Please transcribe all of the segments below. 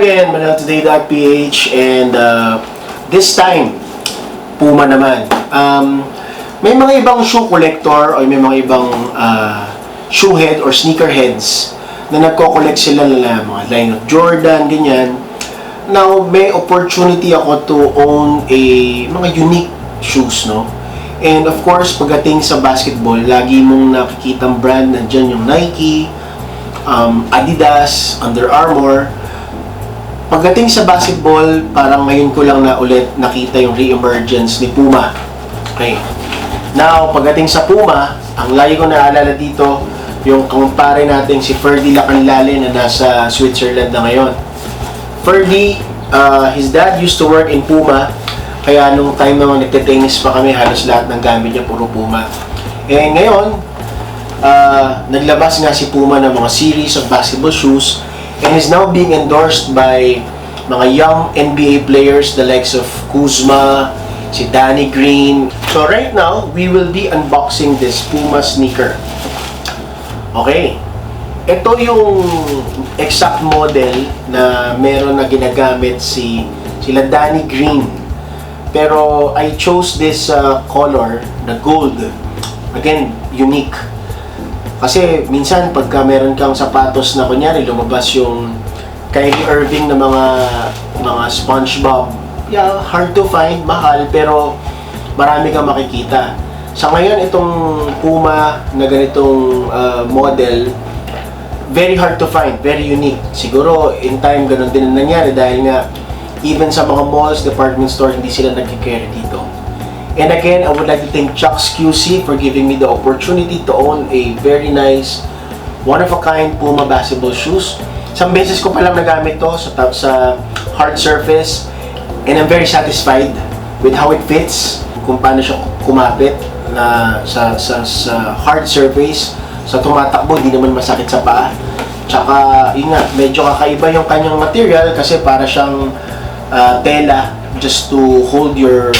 again, manaltoday.ph, and this time, PUMA naman. May mga ibang shoe collector o may mga ibang shoe head or sneaker heads na nagko-collect sila ng mga line of Jordan, ganyan. Now, may opportunity ako to own mga unique shoes, no? And of course, pagdating sa basketball, lagi mong nakikitang brand, nandyan yung Nike, Adidas, Under Armour. Pagdating sa basketball, parang ngayon ko lang na ulit nakita yung re-emergence ni PUMA. Okay. Now, pagdating sa PUMA, ang lagi ko naalala dito, yung kumpare natin si Ferdy Lacanlale na nasa Switzerland na ngayon. Ferdy, his dad used to work in PUMA, kaya nung time naman nagte-tennis pa kami, halos lahat ng gamit niya puro PUMA. Eh ngayon, naglabas nga si PUMA ng mga series of basketball shoes and is now being endorsed by mga young NBA players, the likes of Kuzma, si Danny Green. So right now, we will be unboxing this PUMA sneaker. Okay. Ito yung exact model na meron na ginagamit sila Danny Green. Pero I chose this color, na gold. Again, unique. Kasi minsan pagka meron kang sapatos na kunyari lumabas yung Kyrie Irving na mga SpongeBob, yeah, hard to find, mahal, pero marami kang makikita. Sa ngayon, itong PUMA na ganitong model, very hard to find, very unique. Siguro, in time, ganun din ang nangyari dahil nga, even sa mga malls, department store, hindi sila nagkikerry dito. And again, I would like to thank Chuck's QC for giving me the opportunity to own a very nice, one-of-a-kind PUMA basketball shoes. Isang beses ko palang nagamit to sa hard surface, and I'm very satisfied with how it fits, kung paano siya kumapit na sa hard surface. Sa tumatakbo, di naman masakit sa paa. Tsaka, yun nga, medyo kakaiba yung kanyang material kasi para siyang tela just to hold your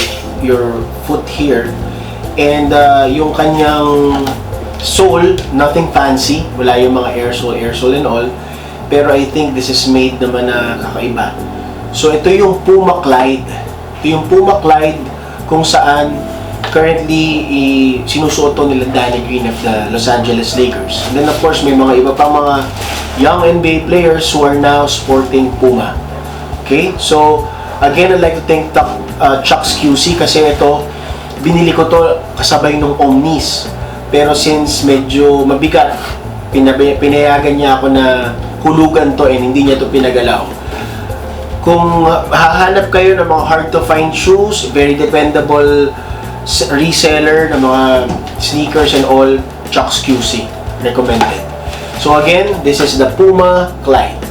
foot here. And yung kanyang sole, nothing fancy, wala yung mga airsole and all, pero I think this is made naman na kakaiba. So ito yung PUMA CLYDE. Ito yung PUMA CLYDE kung saan currently sinusuot to nila Danny Green of the Los Angeles Lakers. And then of course may mga iba pang mga young NBA players who are now sporting PUMA. Okay, so again, I'd like to thank Chuck's QC kasi ito, binili ko to kasabay nung Omnis. Pero since medyo mabigat, pinayagan niya ako na hulugan to and hindi niya to pinagalaw. Kung hahanap kayo ng mga hard to find shoes, very dependable reseller ng mga sneakers and all, Chuck's QC. Recommended. So again, this is the PUMA CLYDE.